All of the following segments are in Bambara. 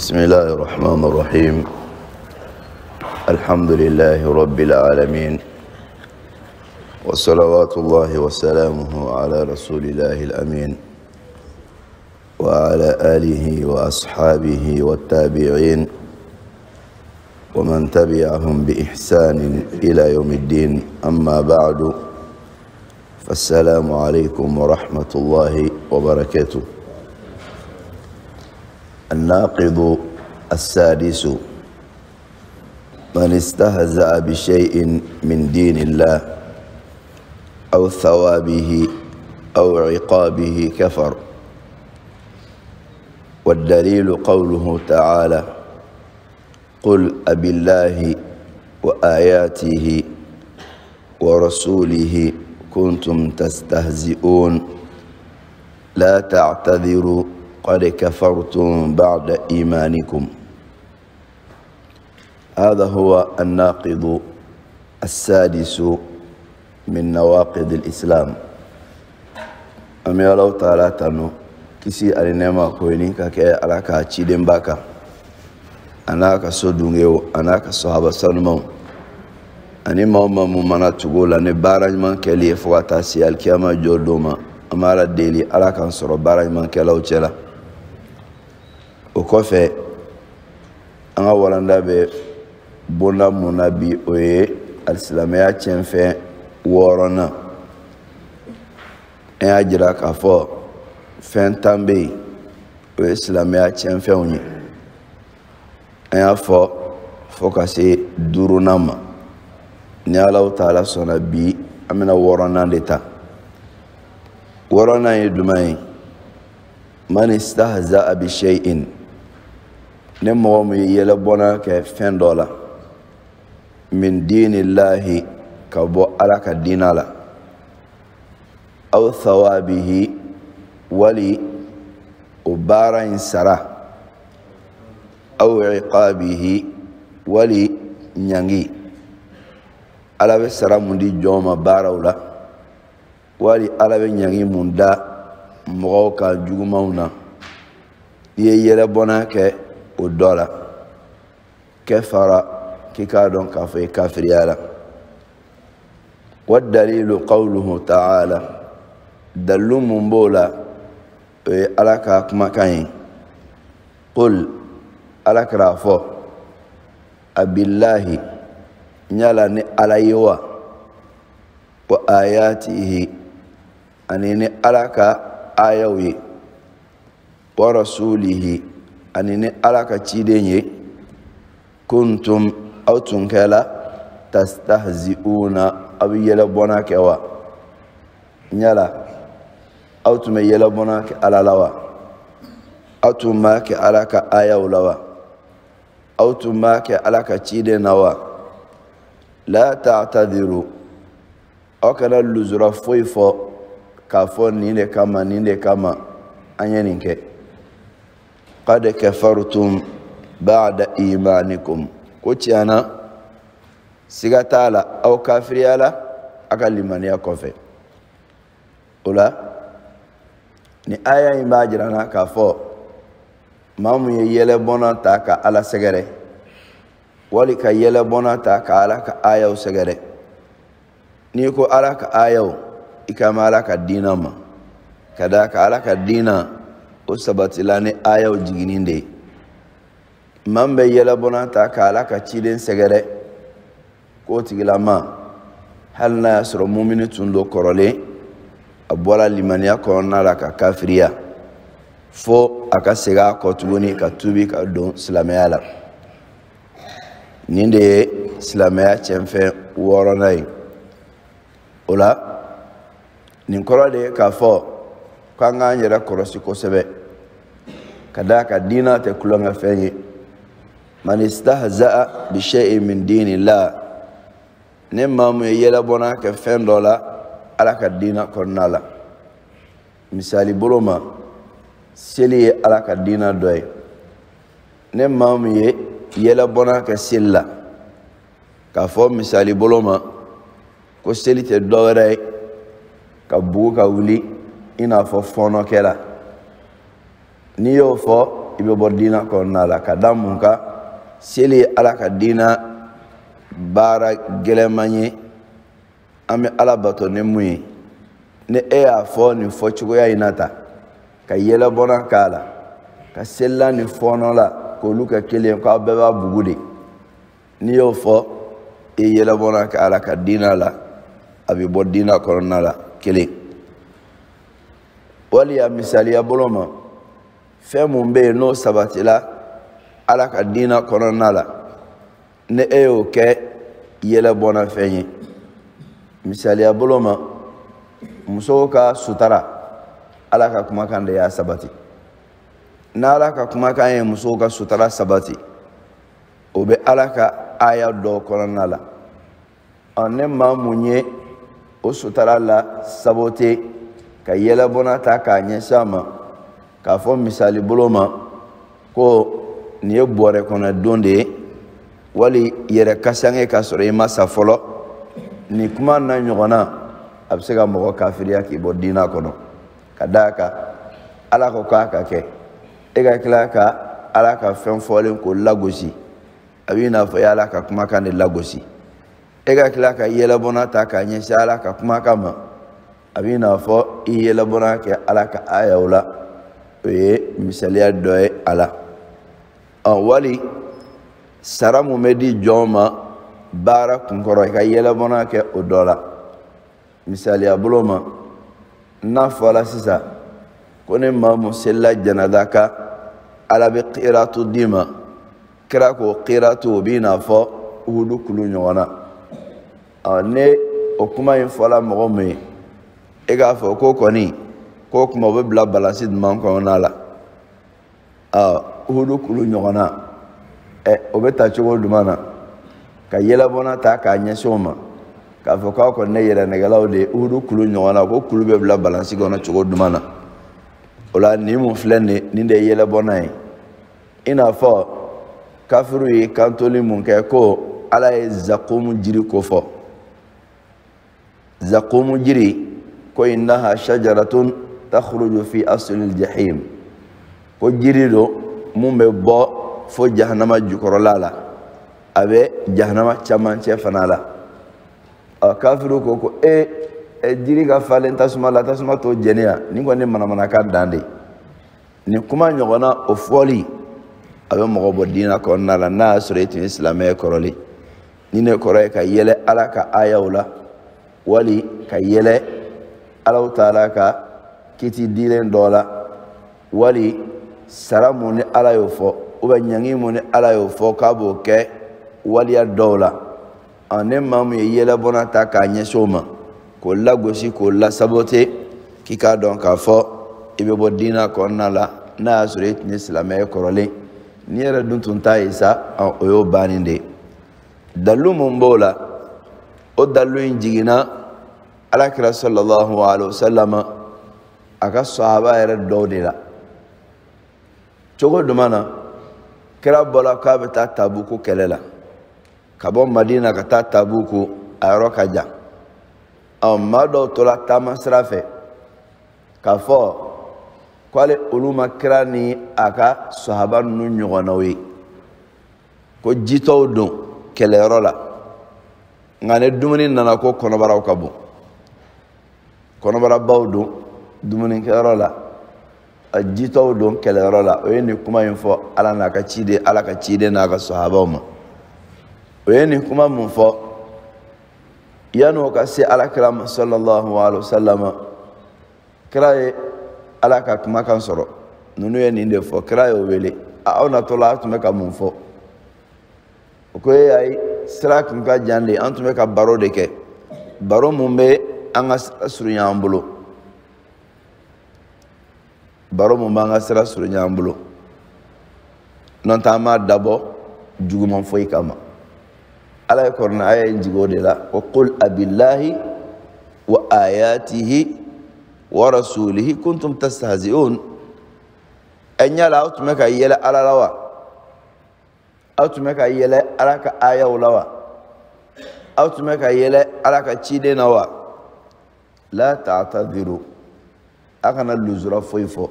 بسم الله الرحمن الرحيم. الحمد لله رب العالمين، وصلوات الله وسلامه على رسول الله الأمين وعلى آله وأصحابه والتابعين ومن تبعهم بإحسان إلى يوم الدين. أما بعد، فالسلام عليكم ورحمة الله وبركاته. الناقض السادس: من استهزأ بشيء من دين الله أو ثوابه أو عقابه كفر. والدليل قوله تعالى: قل أبالله وآياته ورسوله كنتم تستهزئون لا تعتذروا قد كفرتم بعد إيمانكم. هذا هو الناقض السادس من نواقض الإسلام. أمي الله تعالى تنو كسي أرنما كوينين كاكي أراكا تشيدن باكا أناكا سودونيو أناكا صحابة سنمو أني موما ممانا تقول أني بارج من كلي فواتا سيال كياما جودوما أمارا ديلي أراكا نصر بارج من كلاو تشلا. وكوفي أنا ولندا بي بونا منابي وي الإسلامية تشنفي وورنا أن أجراك أفو فين تنبي والإسلامية تشنفي وني أن أفو فوكاسي دورو نما نيالاو تعالى سونا بي أمنا وورنا لتا وورنا يدومي من استهزأ بشيء نمو يلبونا كفين دولا من دين الله كبو على الدين الله أو ثوابه ولي وبارا سرا أو عقابه ولي نيانجي على بسرا مندي جوما بارولا ولي على بنيانجي مندا موكا جوماونا يلبونا ك ودولا كفر كيكادون كافي كافريالا. والدليل قوله تعالى: دلو مبولا ألاكا كمكاين قل ألاك رافو أبالله نيالاني عليوا وآياته أنيني ألاكا آيوي ورسوله أنيني ألاكا تشيديني كنتم أو تنكلا تستهزئون أو يلبونا كوا نيالا أو تم يلبونا على لوا أو تماك على كآية ولوا أو تماك على كتشيدنا وا لا تعتذروا أو كنا اللزر فويفو كافون نيني كما أنينك قد كفرتم بعد إيمانكم. كوتيانا سيغتالا أو كافريالا أكال لمن يكفي أولا ni aya imajirana kafo mamu yele bona taka ala segere wali ka yele bona taka ala ka aya o segere ni ko ala ka aya o ikamala ka dinama kada ka ala ka dina o sabatilane aya o jigininde mambe yele bona taka ala ka chiden segere ko tigilama halna yasro mu'minu tundo korole abola limaniya kɔnɔna la ka kafiriya fo a ka segin a kɔ tuguni ka tubi ka don silamɛya la. nin de ye silamɛya cɛnfɛn wɔɔrɔnan ye. o la nin kɔrɔ de ye k'a fɔ k'an k'an yɛrɛ kɔlɔsi kosɛbɛ ka da ka diina tɛ kulonkɛfɛn ye. man istahza'a bi shay'in min dinillah ne maa mun ye yɛlɛbɔnna kɛ fɛn dɔ la ala ka diina kɔnɔna la. misali bolo ma seli ye ala ka diina dɔ ye. ne maa min ye yɛlɛbɔnna kɛ seli la k'a fɔ misali bolo ma ko seli tɛ dɔ wɛrɛ ye ka bugu ka wuli i n'a fɔ fɔɔnɔ kɛra. n'i y'o fɔ ibe bɔ diina kɔnɔna la ka da mun kan seli ye ala ka diina baara gɛlɛman ye an bɛ ala bato ni mun ye ni e y'a fɔ nin fɔcogoya in na ta ka yɛlɛbɔna k'a la ka selila ni fɔɔnɔ la k'olu kɛ kelen k'aw bɛɛ b'a bugu de n'i y'o fɔ i yɛlɛbɔna k'a la ka diina la a bɛ bɔ diina kɔnɔna la kelen wali ya misaliya bolo ma fɛn mun bɛ yen n'o sabatila ala ka diina kɔnɔna la ni e y'o kɛ yɛlɛbɔna fɛn ye misaliya bolo ma musow ka sutara ala ka kumakan de y'a sabati n'ala ka kumakan ye musow ka sutara sabati o bɛ ala ka aya dɔ kɔnɔna la ne maa mun ye o sutara la sabote ka yɛlɛbɔna ta k'a ɲɛsin a ma k'a fɔ misali bolo ma ko nin ye bɔrɛ kɔnɔ don de ye wali yɛrɛ kasange ka sɔrɔ i ma sa fɔlɔ nin kuma na ɲɔgɔnna a bɛ se ka mɔgɔ kafiriya k'i bɔ diina kɔnɔ ka d'a kan ala ko k'a ka kɛ e ka tila ka ala ka fɛn fɔlen ko lagosi a b'i n'a fɔ i ye ala ka kumakan de lagosi e ka tila ka yɛlɛbɔna ta k'a ɲɛsin ala ka kumakan ma a b'i n'a fɔ i yɛlɛbɔna kɛ ala ka ayaw la o ye misaliya dɔ ye a la wali sara mun bɛ di jɔn ma baara kunkɔrɔ i ka yɛlɛbɔna kɛ o dɔ la misaliya bolo ma n'a fɔla sisan ko ne maa mun selila janada kan ala bɛ qiratu d'i ma kira ko qiratu o b'i n'a fɔ uhudu kulu ɲɔgɔn na ne o kuma in fɔla mɔgɔ min ye e k'a fɔ ko kɔni ko kuma o bɛ bila balansi jumɛn kɔnɔna la uhudu kulu ɲɔgɔn na o bɛ ta cogo jumɛn na ka yɛlɛbɔna ta k'a ɲɛsin o ma k'a fɔ k'aw kɔni ne yɛrɛ nɛgɛlaw de ye uhudu kulu ɲɔgɔn na ko kulu bɛ bila balansi kɔnɔ cogo jumɛn na o la nin mun filɛ nin de ye yɛlɛbɔna ye i n'a fɔ kafiru ye kantoli mun kɛ ko ala ye zakumu jiri ko fɔ zakumu jiri ko innaha shajaratun takhruju fi aslil jahim ko jiri do mun bɛ bɔ fo jahanama jukɔrɔla la a bɛ jahanama camancɛ fana la kafiru ko jiri ka falen tasuma la tasuma t'o jeni ya nin kɔni manamanakan dan de nin kuma ɲɔgɔnna o fɔli a bɛ mɔgɔ bɔ diina kɔnɔna la n'a y'a sɔrɔ e tun ye silamɛ kɔrɔlen ni ne kɔrɔ ye ka yɛlɛ ala ka ayaw la wali ka yɛlɛ alaw taala ka kiti dilen dɔ la wali sara mun ni ala y'o fɔ ɲangi mun ni ala y'o fɔ k'a b'o kɛ waliya dɔw la ne maa mun ye yɛlɛbɔna ta k'a ɲɛsin o ma k'o lagosi k'o lasabote k'i k'a dɔn k'a fɔ i bɛ bɔ diina kɔnɔna la n'a y'a sɔrɔ e tun ye silamɛ kɔrɔlen n'i yɛrɛ dun tun t'a ye sa o y'o bannen de ye dalu mun b'o la o dalu in jiginna alakira sallallahu alaihi wasallam a ka sahaba yɛrɛ dɔw de la cogo jumɛn na kira bɔla k'a bɛ taa tabuku kɛlɛ la ka bɔ madina ka taa tabuku a yɔrɔ ka jan maa dɔw tora taama sira fɛ k'a fɔ k'ale olu ma kira ni a ka sahaba ninnu ɲɔgɔnnaw ye ko jitɔw don kɛlɛyɔrɔ la nka ni dumuni nana ko kɔnɔbaraw ka bon kɔnɔbarabaw don dumunikɛyɔrɔ la jitɔw don kɛlɛyɔrɔ la o ye nin kuma in fɔ ala n'a ka ciden ala ka ciden n'a ka sahabaw ma o ye nin kuma mun fɔ yan'o ka se alakira ma sallallahu alaihi wasallam kira ye ala ka kumakan sɔrɔ ninnu ye nin de fɔ kira y'o wele aw natɔla aw tun bɛ ka mun fɔ o ko ayi sira kun ka jan de an tun bɛ ka baro de kɛ baro mun bɛ an ka sira surunya an bolo baro mun b'an ka sira surunya an bolo n'o tɛ an m'a dabɔ juguman foyi kama ala ye kɔrɔna aya in jigi o de la ko qul abillahi wa ayatihi wa rasulihi kuntum tastahzi'un ɲala aw tun bɛ ka yɛlɛ ala la wa aw tun bɛ ka yɛlɛ ala ka ayaw la wa aw tun bɛ ka yɛlɛ ala ka ciden na wa la ta'tadiru a kana luzura foyi fɔ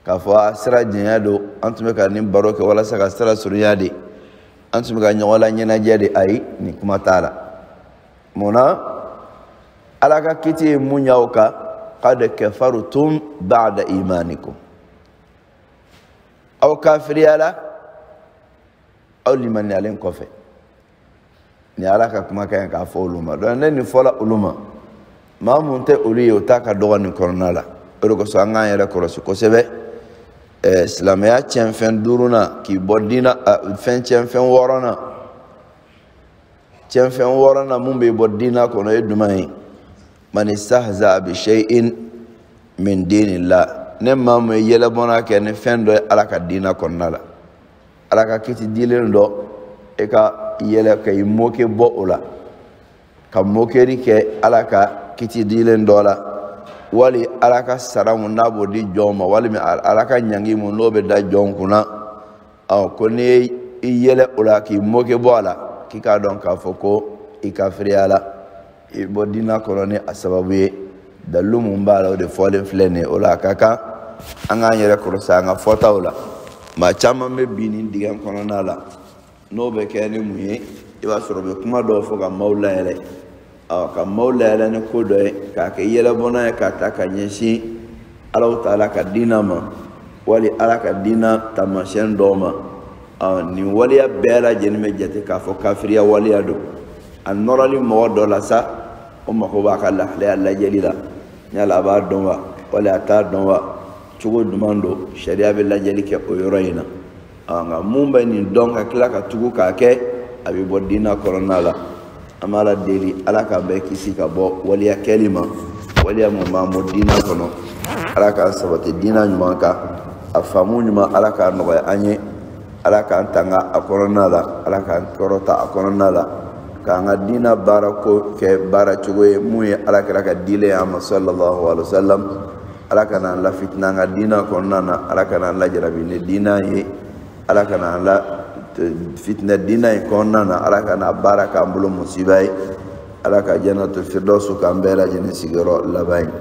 k'a fɔ sira jɛnya don an tun bɛ ka nin baro kɛ walasa ka sira surunya de an tun bɛ ka ɲɔgɔn la ɲɛnajɛ de ayi nin kuma t'a la munna ala ka kiti ye mun y'aw kan qad kafartum ba'da imanikum aw kafiriyala aw limaniyalen kɔfɛ ni ala ka kuma kan k'a fɔ olu ma donc ne nin fɔla olu ma maa mun tɛ olu ye o t'a ka dɔgɔ nin kɔnɔna la o de kosɔn an k'an yɛrɛ kɔlɔsi kosɛbɛ silamɛya tiɲɛfɛn 5nan k'i bɔ diina tiɲɛfɛn 6nan tiɲɛfɛn 6nan mun b'i bɔ diina kɔnɔ ye jumɛn ye man istahza'a bi shay'in min dinillah ne maa mun ye yɛlɛbɔna kɛ ni fɛn dɔ ye ala ka diina kɔnɔna la ala ka kiti dilen dɔ e ka yɛlɛ ka i moke bɔ o la ka mokeri kɛ ala ka kiti dilen dɔ la wali ala ka sara mun n'a b'o di jɔn ma walima ala ka ɲangi mun n'o bɛ da jɔn kunna ko n'i ye i yɛlɛ o la k'i moke bɔ a la k'i k'a dɔn k'a fɔ ko i kafiriya la i bɔ diina kɔnɔ ni a sababu ye dalilu mun b'a la o de fɔlen filɛ nin ye o la a ka kan an k'an yɛrɛ kɔlɔsi an ka fɔtaw la maa caman bɛ bi nin dingɛ kɔnɔna la n'o bɛ kɛ ni mun ye i b'a sɔrɔ u bɛ kuma dɔw fɔ ka maaw layɛlɛ ka maaw layɛlɛ ni ko dɔ ye k'a kɛ yɛlɛbɔna ye k'a ta ka ɲɛsin Alahu Taala ka diina ma wali ala ka diina taamasiyɛn dɔw ma nin waleya bɛɛ lajɛlen bɛ jate k'a fɔ kafiriya waleya don a nɔrɔli mɔgɔ dɔ la sa o mako b'a ka lahalaya lajɛli la yala a b'a dɔn wa wali a t'a dɔn wa cogo jumɛn don sariya bɛ lajɛli kɛ o yɔrɔ in na nka mun bɛ nin dɔn ka tila ka tugu k'a kɛ a bɛ bɔ diina kɔnɔna la an b'a la deli ala ka bɛɛ kisi ka bɔ waleya kɛli ma waleya mun b'an bɔ diina kɔnɔ ala k'an sabati diina ɲuman kan a faamu ɲuman ala k'a nɔgɔya an ye ala k'an tanga a kɔnɔna la ala k'an kɔrɔta a kɔnɔna la k'an ka diina baara ko kɛ baara cogo ye mun ye ala kɛra ka dilen an ma sallallahu alaihi wa sallam ala ka n'an lafitina an ka diina kɔnɔna na ala ka n'an lajarabi ni diina ye ala ka n'an la fitinɛ diina in kɔnɔna na ala ka n'a baara k'an bolo musiba ye ala ka jannatul firdausi k'an bɛɛ lajɛlen sigiyɔrɔ laban ye